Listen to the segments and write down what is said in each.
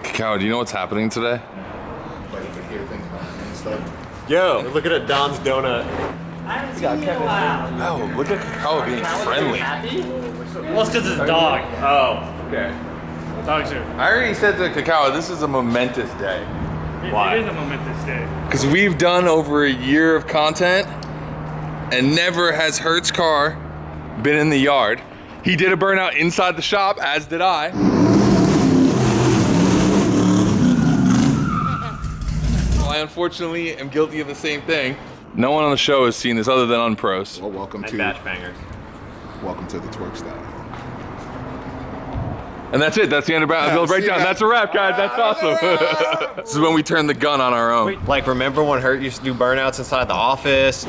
Cacao, do you know what's happening today? Yo, look at it, Don's Donut. Oh, look at Cacao being friendly. Well, it's because it's a dog. Oh, okay. Dogs are. I already said to Cacao, this is a momentous day. Why? It is a momentous day. Because we've done over a year of content and never has Hert's car been in the yard. He did a burnout inside the shop, as did I. I unfortunately am guilty of the same thing. No one on the show has seen this other than unpros. Well, welcome And to batch bangers. welcome to the Twerkstallion. And that's it. That's the end of the breakdown. That's a wrap, guys. That's awesome. This is when we turn the gun on our own. Like, remember when Hert used to do burnouts inside the office?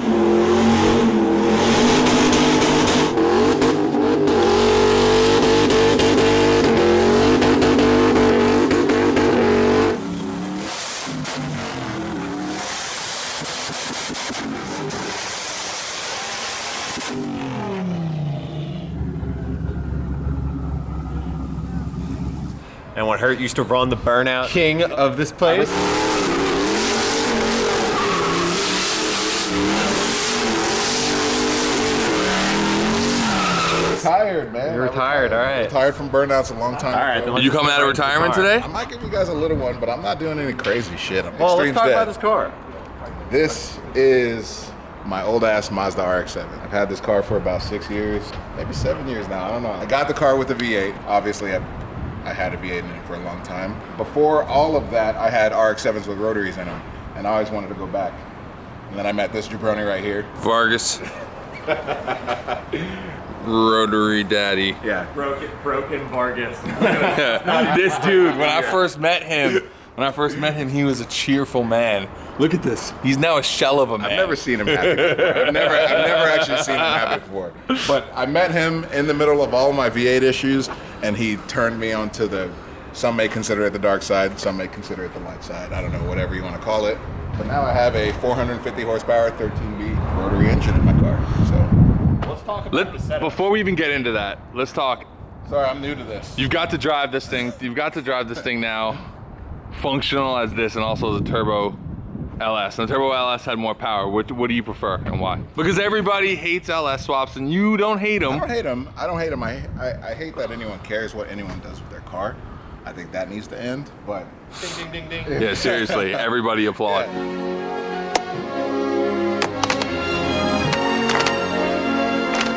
And when Hert used to run the burnout king of this place. Retired, man. You're retired, all right. Retired from burnouts a long time All right, ago. then You coming out of retirement today? I might give you guys a little one, but I'm not doing any crazy shit. I'm Well, let's extreme talk dead. about this car. This is my old ass Mazda RX7. I've had this car for about 6 years, maybe 7 years now. I don't know. I got the car with the V8. Obviously, I had a V8 in it for a long time. Before all of that, I had RX7s with rotaries in them, and I always wanted to go back. And then I met this jabroni right here. Vargas. Rotary daddy. Yeah. Broken Vargas. This dude, when I first met him, he was a cheerful man. Look at this. He's now a shell of a man. I've never seen him happy before. I've never actually seen him happy before. But I met him in the middle of all my V8 issues, and he turned me onto the, some may consider it the dark side, some may consider it the light side. I don't know, whatever you want to call it. But now I have a 450 horsepower 13B rotary engine in my car. So Let's talk about the setup. Before we even get into that, let's talk. sorry, I'm new to this. You've got to drive this thing. You've got to drive this thing now, functional as this, and also the turbo LS. And the turbo LS had more power. What do you prefer and why? Because everybody hates LS swaps, and you don't hate them. I don't hate him. I don't hate him. I hate that anyone cares what anyone does with their car. I think that needs to end. But Ding, ding, ding, ding. Yeah, seriously, everybody applaud.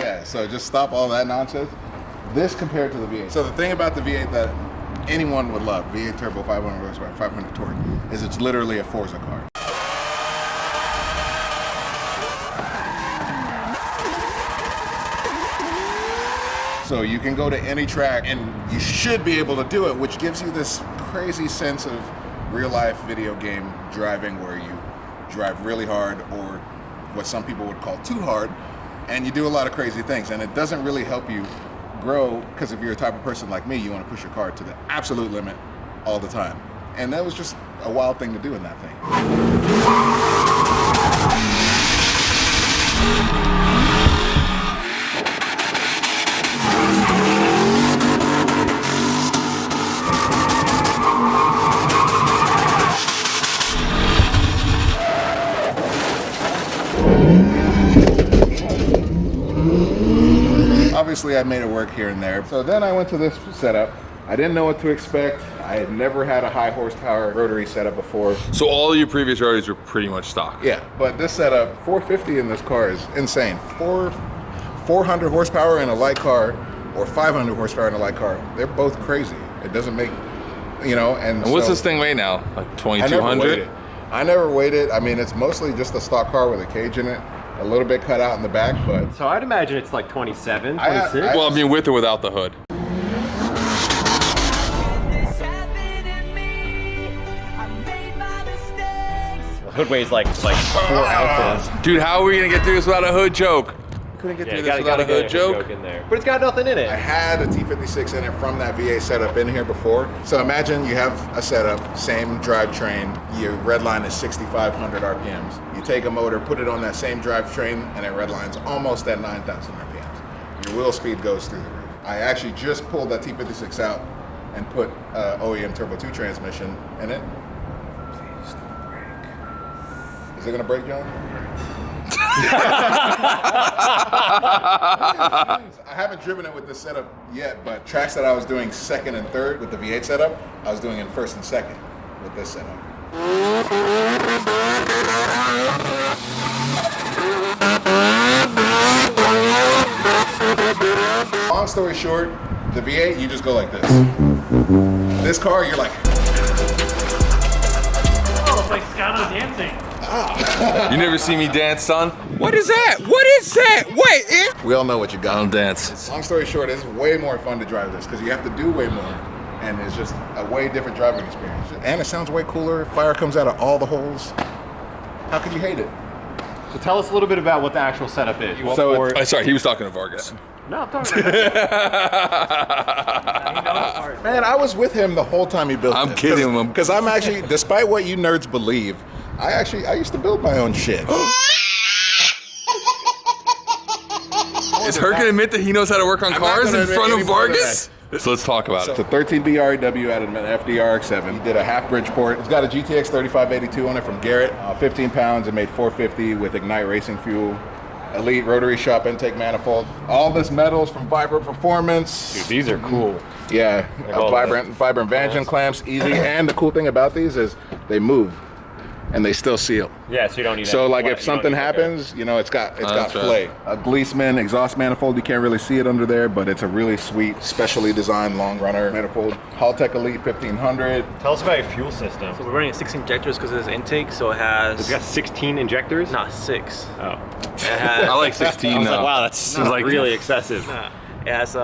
yeah, so just stop all that nonsense. This compared to the V8. So the thing about the V8 that anyone would love, V8 turbo, 500 horsepower, 500 torque, is it's literally a Forza car. So you can go to any track and you should be able to do it, which gives you this crazy sense of real life video game driving where you drive really hard, or what some people would call too hard, and you do a lot of crazy things, and it doesn't really help you grow, because if you're a type of person like me, you want to push your car to the absolute limit all the time. And that was just a wild thing to do in that thing. Obviously, I made it work here and there. So then I went to this setup. I didn't know what to expect. I had never had a high horsepower rotary setup before. So all of your previous rotaries were pretty much stock. Yeah, but this setup, 450 in this car is insane. 400 horsepower in a light car, or 500 horsepower in a light car. They're both crazy. It doesn't make, you know, and what's so this thing weigh now? Like I never 2,200? weighed it. I mean, it's mostly just a stock car with a cage in it, a little bit cut out in the back, but So I'd imagine it's like 27, I- 26. Well, I mean, with or without the hood. The hood weighs like 4 ounces. Dude, how are we gonna get through this without a hood joke? Couldn't get Yeah, through you this without a get hood joke. in there. But it's got nothing in it. I had a T56 in it from that VA setup in here before. So imagine you have a setup, same drivetrain, your red line is 6,500 RPMs. You take a motor, put it on that same drivetrain, and it redlines almost at 9,000 RPMs. Your wheel speed goes through the roof. I actually just pulled that T56 out and put OEM Turbo 2 transmission in it. Please don't break. Is it gonna break, John? I haven't driven it with this setup yet, but tracks that I was doing second and third with the V8 setup, I was doing in first and second with this setup. Long story short, the V8, you just go like this. This car, you're like, Oh, it's like Scotto dancing. You never see me dance, son? What is that? What is that? Wait, we all know what you I got. don't dance. Long story short, it's way more fun to drive this because you have to do way more, and it's just a way different driving experience. And it sounds way cooler. Fire comes out of all the holes. How could you hate it? So tell us a little bit about what the actual setup is. So Or- Oh, sorry, he was talking to Vargas. no, I'm talking about Man, I was with him the whole time he built I'm this. kidding him. Because I'm actually, despite what you nerds believe, I used to build my own shit. Is Hert gonna admit that he knows how to work on I'm not cars gonna in admit front of any more than Vargas? So let's talk about It's it. a 13B REW out of an FD RX7. He did a half bridge port. It's got a GTX 3582 on it from Garrett. 15 pounds. It made 450 with Ignite racing fuel. Elite rotary shop intake manifold. All this metals from Vibrant Performance. Dude, these are cool. Yeah, all vibrant Vangeon clamps, easy. And the cool thing about these is they move, and they still seal. Yeah, so you don't need So any like flat- if you don't something need like a- happens, you know, it's got that's play. right. A Gleesman exhaust manifold, you can't really see it under there, but it's a really sweet, specially designed long runner manifold. Haltech Elite 1500. Tell us about your fuel system. So we're running 6 injectors because it's intake, so it has It's got 16 injectors? not 6. Oh. It has, I like 16 I was now. like, wow, that's like- really excessive. it has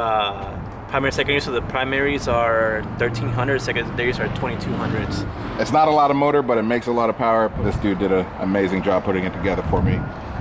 primary, secondary. So the primaries are 1300, secondaries are 2200s. It's not a lot of motor, but it makes a lot of power. This dude did an amazing job putting it together for me.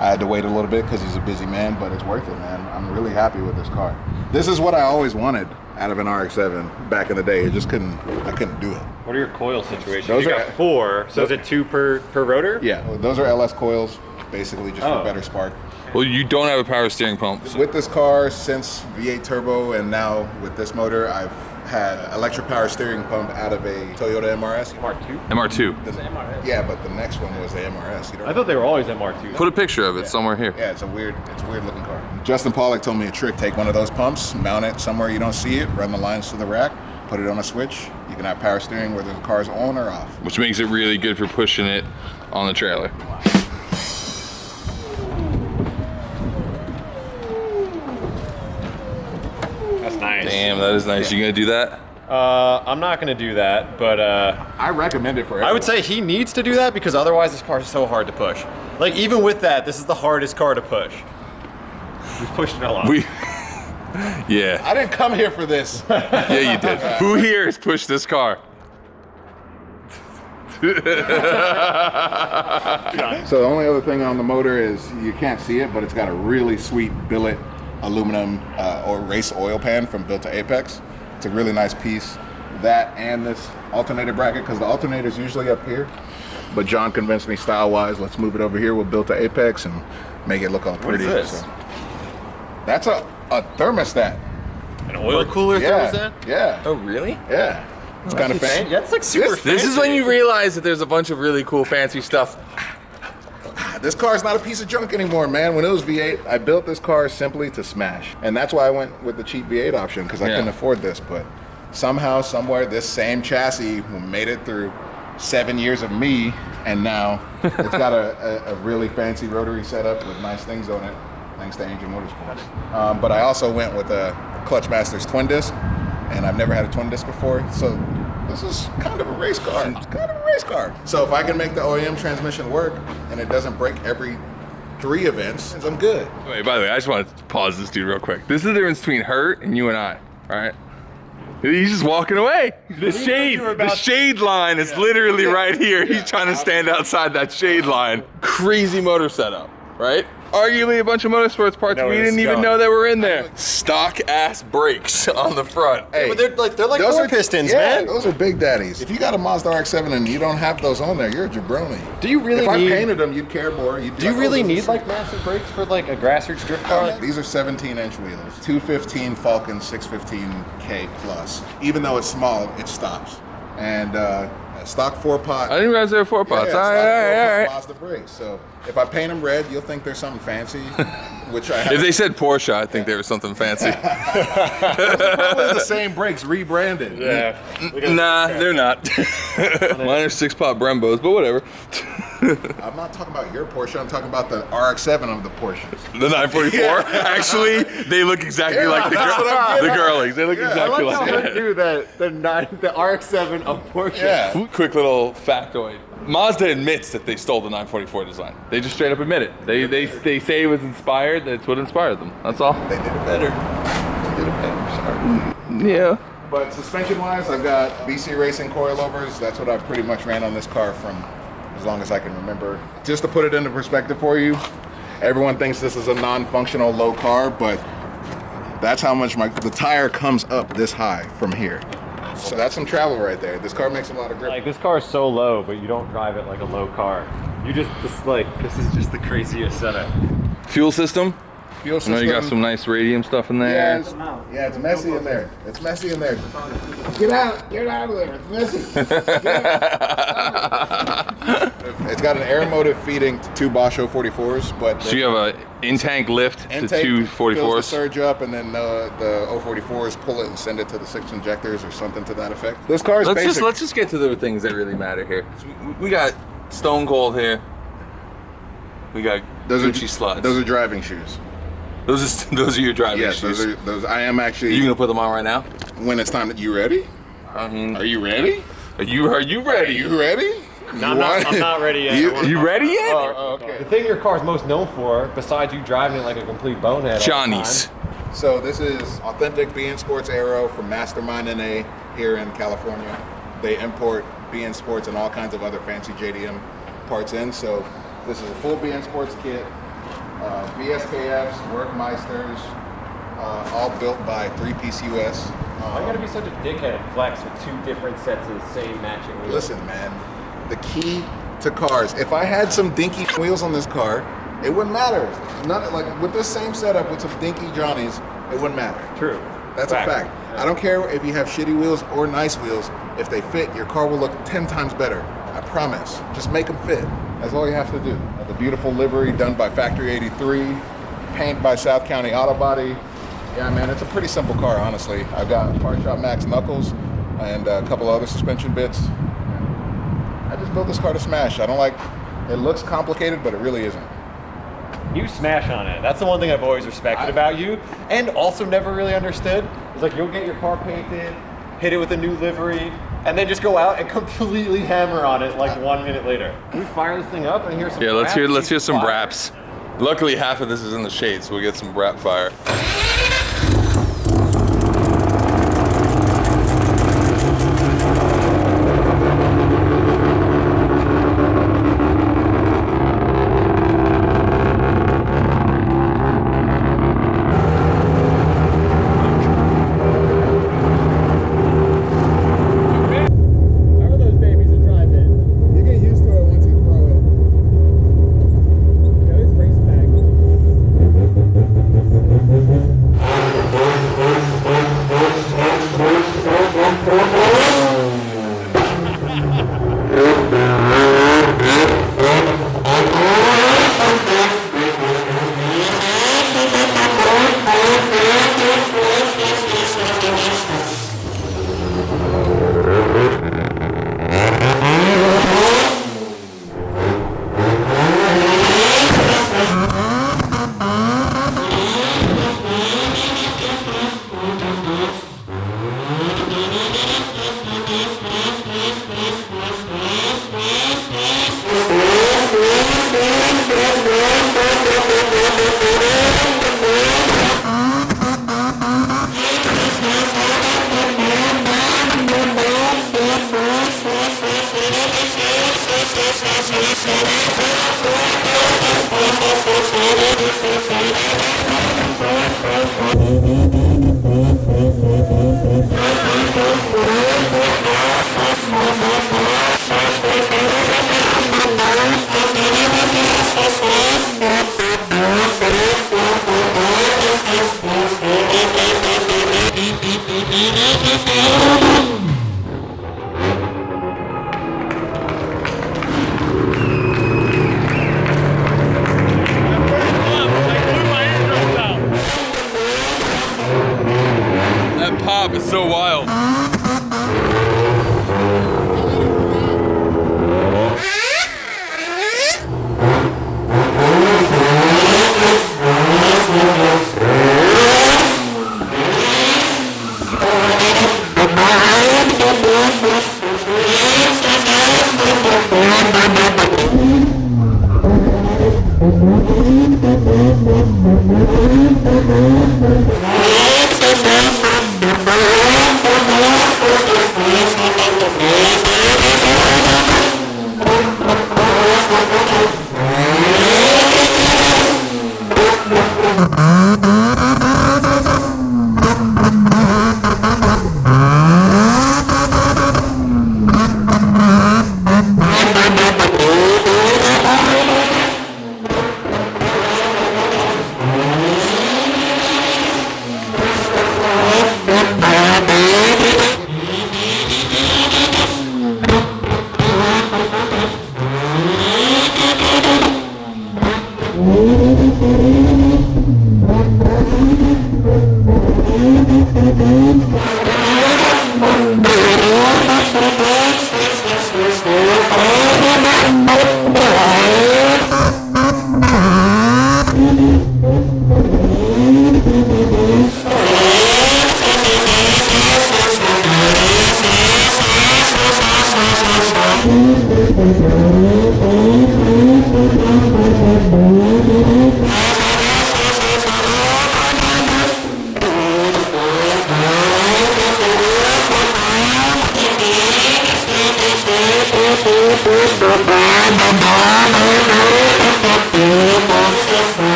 I had to wait a little bit because he's a busy man, but it's worth it, man. I'm really happy with this car. This is what I always wanted out of an RX-7 back in the day. I couldn't do it. What are your coil situations? Those you are- got 4, so is it 2 per rotor? Yeah, those are LS coils, basically just for better spark. Well, you don't have a power steering pump. So With this car, since V8 turbo and now with this motor, I've had electric power steering pump out of a Toyota MRS. Mark 2? MR2. Yeah, but the next one was the MRS. You I thought they were always MR2. Put a picture of it somewhere here. Yeah, it's a weird looking car. Justin Pollock told me a trick. Take one of those pumps, mount it somewhere you don't see it, run the lines to the rack, put it on a switch. You can have power steering whether the car's on or off. Which makes it really good for pushing it on the trailer. That's nice. Damn, that is nice. You gonna do that? I'm not going to do that, but I recommend it for everyone. I would say he needs to do that because otherwise this car is so hard to push. Like, even with that, this is the hardest car to push. We've pushed it a lot. Yeah. I didn't come here for this. Yeah, you did. Who here has pushed this car? So the only other thing on the motor is you can't see it, but it's got a really sweet billet aluminum or race oil pan from Built to Apex. It's a really nice piece. That and this alternator bracket, because the alternator's usually up here. But John convinced me style-wise, let's move it over here with Built to Apex and make it look all pretty. What is this? So, that's a thermostat. An oil cooler thermostat? Yeah. Oh, really? Yeah. It's kind of fancy. Yeah, it's like super This is when you realize that there's a bunch of really cool fancy stuff. This car's not a piece of junk anymore, man. When it was V8, I built this car simply to smash. And that's why I went with the cheap V8 option, because I couldn't afford this. But somehow, somewhere, this same chassis made it through 7 years of me, and now it's got a really fancy rotary setup with nice things on it, thanks to Angel Motorsports. But I also went with a Clutch Masters twin disc, and I've never had a twin disc before, so this is kind of a race car. It's kind of a race car. So if I can make the OEM transmission work, and it doesn't break every 3 events, I'm good. Wait, by the way, I just want to pause this dude real quick. This is the difference between Hert and you and I, all right? He's just walking away. The shade line is literally right here. He's trying to stand outside that shade line. Crazy motor setup, right? Arguably a bunch of motorsports parts we didn't even know that were in there. Stock ass brakes on the front. Hey, but they're like those 4 are pistons, yeah, man. those are big daddies. If you got a Mazda RX7 and you don't have those on there, you're a jabroni. Do you really if need? I painted them, you'd care more. You'd be Do you like, really oh, need like massive brakes for like a grassroots drift car? These are 17-inch wheels, 215 Falcon 615K plus. Even though it's small, it stops. And stock 4-pot. I didn't realize there were 4 pots. Yeah, All right. Mazda brakes. So if I paint them red, you'll think there's something fancy, which I have. If they said Porsche, I think there was something fancy. Probably the same brakes rebranded. Yeah. Nah, they're not. Mine are 6-pot Brembos, but whatever. I'm not talking about your Porsche. I'm talking about the RX-7 of the Porsches. The 944? Actually, they look exactly like the girlies. They look exactly like that. knew that the RX-7 of Porsche. Yeah. Quick little factoid. Mazda admits that they stole the 944 design. They just straight up admit it. They say it was inspired. That's what inspired them. That's all. They did it better. They did it better. Sorry. Yeah. But suspension-wise, I've got BC Racing coilovers. That's what I pretty much ran on this car from as long as I can remember. Just to put it into perspective for you, everyone thinks this is a non-functional low car, but that's how much the tire comes up this high from here. So that's some travel right there. This car makes a lot of grip. Like this car is so low, but you don't drive it like a low car. You just this is just the craziest setup. Fuel system? Fuel I system. know you got some nice radium stuff in there. It's messy in there. It's messy in there. Get out of there. It's messy. It's got an air motive feeding to 2 Bosch 044s, but So you have a in-tank lift to intake 2 fills the 44s. surge up, and then the 044s pull it and send it to the 6 injectors or something to that effect. This car is basic. Let's just get to the things that really matter here. So we got Stone Cold here. We got Gucci sluts. Those are driving shoes. Those are your driving Yes, shoes. those. I am actually. Are you gonna put them on right now? When it's time. You ready? I mean, Are you ready? Are you ready? You ready? No, I'm not ready yet. You ready yet? Oh, okay. The thing your car is most known for, besides you driving it like a complete bonehead. Johnny's. So this is authentic BN Sports Aero from Mastermind NA here in California. They import BN Sports and all kinds of other fancy JDM parts in. So this is a full BN Sports kit. VSKFs, Workmeisters, all built by 3-piece US. Why you gotta be such a dickhead and flex with 2 different sets of the same matching wheels? Listen, man, the key to cars, if I had some dinky wheels on this car, it wouldn't matter. None, like with this same setup with some dinky Johnnies, it wouldn't matter. True. That's a fact. I don't care if you have shitty wheels or nice wheels. If they fit, your car will look 10 times better. I promise. Just make them fit. That's all you have to do. The beautiful livery done by Factory 83, paint by South County Auto Body. Yeah, man, it's a pretty simple car, honestly. I've got Part Shop Max knuckles and a couple other suspension bits. I just built this car to smash. I don't like, it looks complicated, but it really isn't. You smash on it. That's the one thing I've always respected about you, and also never really understood. It's like you'll get your car painted, hit it with a new livery, and then just go out and completely hammer on it like 1 minute later. Can we fire this thing up and hear some Yeah, let's raps? hear some raps. Luckily, half of this is in the shade, so we'll get some rap fire. That pop is so wild.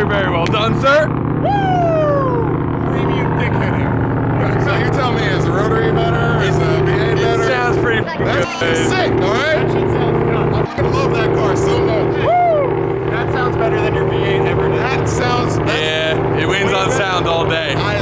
Very well done, sir. Premium dickhead here. So you tell me, is the Rotary better? Is the V8 better? It sounds pretty That's sick, alright? I love that car so much. That sounds better than your V8 ever did. That sounds... Yeah, it wins on sound all day. I